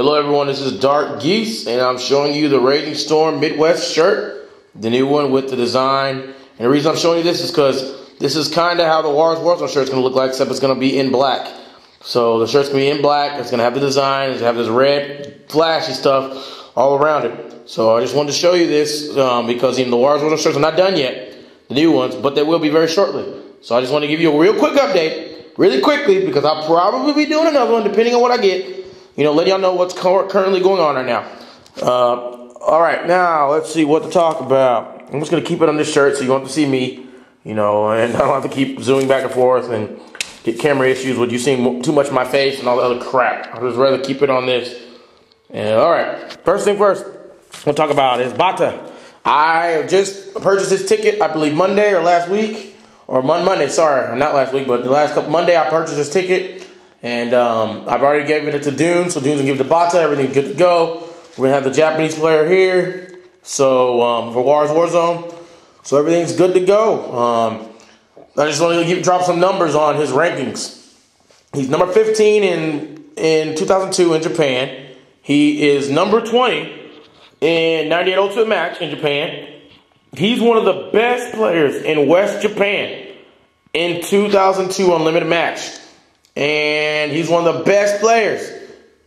Hello everyone, this is Dark Geese, and I'm showing you the Raging Storm Midwest shirt, the new one with the design. And the reason I'm showing you this is because this is kind of how the WarZone shirt is going to look like, except it's going to be in black. So the shirt's going to be in black, it's going to have the design, it's going to have this red flashy stuff all around it. So I just wanted to show you this because even the WarZone shirts are not done yet, the new ones, but they will be very shortly. So I just want to give you a real quick update, really quickly, because I'll probably be doing another one depending on what I get. You know, let y'all know what's currently going on right now. All right, now let's see what to talk about. I'm just going to keep it on this shirt so you don't have to see me, you know, and I don't have to keep zooming back and forth and get camera issues with you seeing too much of my face and all the other crap. I'd just rather keep it on this. And all right, first thing first, we'll talk about is Bata. I just purchased this ticket, I believe Monday or last week, or Monday, sorry, not last week, but the last couple, Monday I purchased this ticket. And I've already given it to Dune, so Dune's gonna give it to Bata. Everything's good to go. We're gonna have the Japanese player here, so for WarZone, so everything's good to go. I just want to drop some numbers on his rankings. He's number 15 in 2002 in Japan. He is number 20 in 98 Ultimate Match in Japan. He's one of the best players in West Japan in 2002 Unlimited Match. And he's one of the best players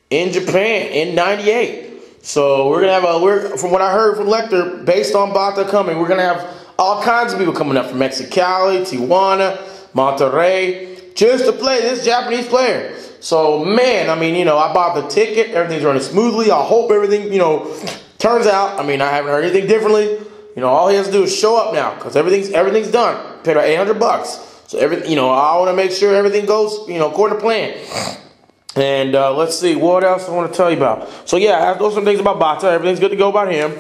in Japan in 98. So we're gonna have from what I heard from Lecter, based on Bata coming, we're gonna have all kinds of people coming up from Mexicali, Tijuana, Monterrey, just to play this Japanese player. So man, I mean, you know, I bought the ticket, everything's running smoothly. I hope everything, you know, turns out. I mean, I haven't heard anything differently. You know, all he has to do is show up now, because everything's done. Paid about $800. So everything, you know, I want to make sure everything goes, you know, according to plan. And let's see, what else I want to tell you about. So yeah, I have those some things about Bata. Everything's good to go about him.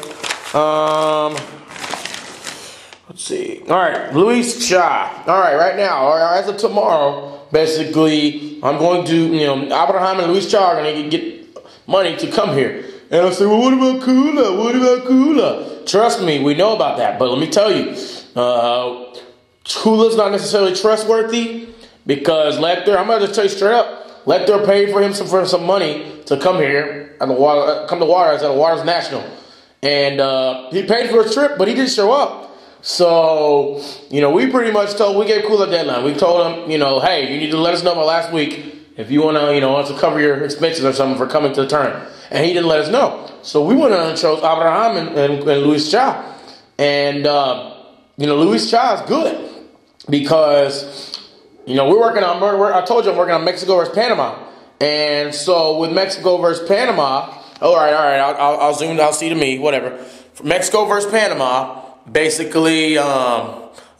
Let's see. All right, Luis Cha. All right, right now, as of tomorrow, basically, I'm going to, you know, Abraham and Luis Cha are going to get money to come here. And I say, well, what about Kula? What about Kula? Trust me, we know about that. But let me tell you, Kula's not necessarily trustworthy because Lecter, I'm gonna just tell you straight up, Lecter paid for him for some money to come here at the WarZone at the WarZone National, and he paid for his trip, but he didn't show up. So you know, we gave Kula a deadline. We told him, you know, hey, you need to let us know by last week if you wanna, you know, want to cover your expenses or something for coming to the tournament, and he didn't let us know. So we went on and chose Abraham and Luis Cha, and you know, Luis Cha is good. Because, you know, I told you I'm working on Mexico versus Panama. And so with Mexico versus Panama, all right, I'll zoom, I'll see to me, whatever. For Mexico versus Panama, basically,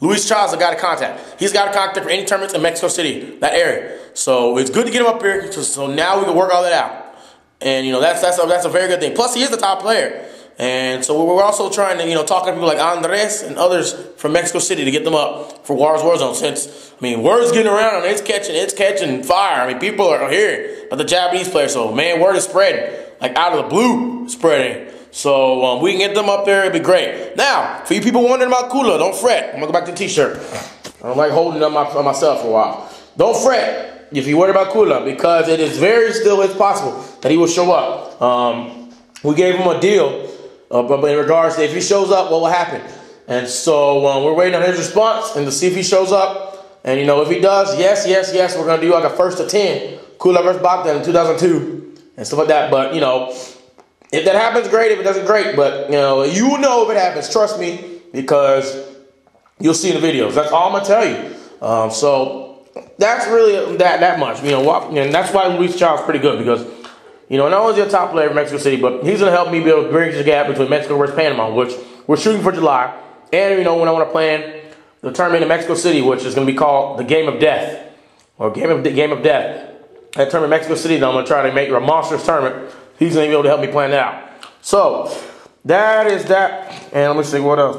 Luis Cha's a guy to contact. He's got a contact for any tournaments in Mexico City, that area. So it's good to get him up here, so now we can work all that out. And, you know, that's a very good thing. Plus, he is the top player. And so we're also trying to, you know, talk to people like Andres and others from Mexico City to get them up for WarZone. Since, I mean, word's getting around and it's catching fire. I mean, people are here about the Japanese player. So, man, word is spreading, like out of the blue spreading. So we can get them up there. It'd be great. Now, for you people wondering about Kula, don't fret. I'm going to go back to the t-shirt. I don't like holding it on myself for a while. Don't fret if you worry about Kula, because it is it's possible that he will show up. We gave him a deal. But in regards to if he shows up, what will happen? And so we're waiting on his response and to see if he shows up. And, you know, if he does, yes, we're going to do like a 1st to 10. Kula versus Bata in 2002 and stuff like that. But, you know, if that happens, great. If it doesn't, great. But, you know if it happens. Trust me, because you'll see in the videos. That's all I'm going to tell you. So that's really that much. You know, and that's why Luis Cha is pretty good, because, you know, not only is he a top player in Mexico City, but he's going to help me be able to bridge the gap between Mexico versus Panama, which we're shooting for July. And, you know, when I want to plan the tournament in Mexico City, which is going to be called the Game of Death, or Game of Death. That tournament in Mexico City, I'm going to try to make it a monstrous tournament. He's going to be able to help me plan that out. So, that is that. And let me see, what else?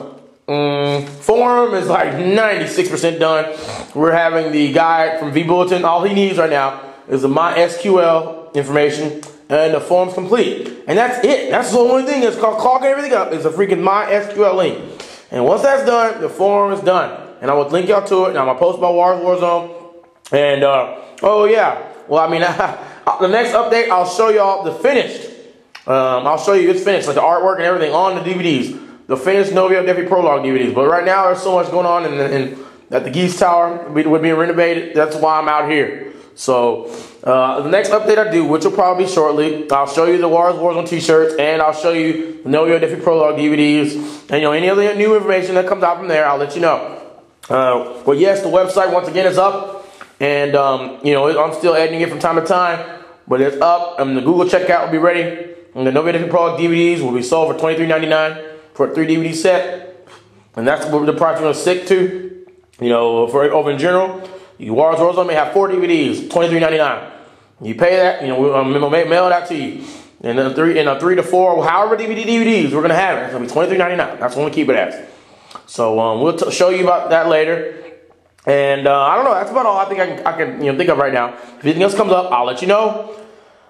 Forum is like 96% done. We're having the guy from V-Bulletin. All he needs right now is the MySQL information. And the form's complete. And that's it. That's the only thing that's clogging everything up is a freaking MySQL link. And once that's done, the form is done. And I will link y'all to it. And I'm going to post my WarZone. And, oh yeah. Well, I mean, the next update, I'll show y'all the finished I'll show you it's finished, like the artwork and everything on the DVDs. The finished Novio Defi Prologue DVDs. But right now, there's so much going on at the Geese Tower. We're being renovated. That's why I'm out here. So the next update I do, which will probably be shortly, I'll show you the WarZone t-shirts, and I'll show you the Novio Defi Prologue DVDs, and any other new information that comes out from there, I'll let you know. But yes, the website once again is up, and I'm still editing it from time to time, but it's up, and the Google checkout will be ready, and the Novio Defi Prologue DVDs will be sold for $23.99 for a 3 DVD set, and that's what the price we're going to stick to. For over in general, WarZone may have 4 DVDs, $23.99. You pay that, we'll mail that to you. And then 3 to 4, however DVDs we're gonna have it. It's gonna be $23.99. That's what we keep it as. So we'll show you about that later. And I don't know. That's about all I think I can think of right now. If anything else comes up, I'll let you know.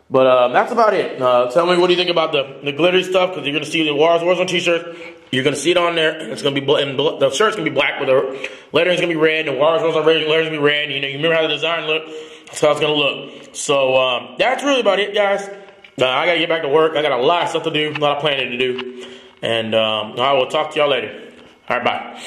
But that's about it. Tell me what do you think about the glittery stuff, because you're gonna see the WarZone t-shirt. You're gonna see it on there. It's gonna be the shirt's gonna be black, but the lettering's gonna be red. And the WarZone's lettering's gonna be red. You remember how the design looked? That's how it's gonna look. So that's really about it, guys. I gotta get back to work. I got a lot of stuff to do, a lot of planning to do, and I will talk to y'all later. All right, bye.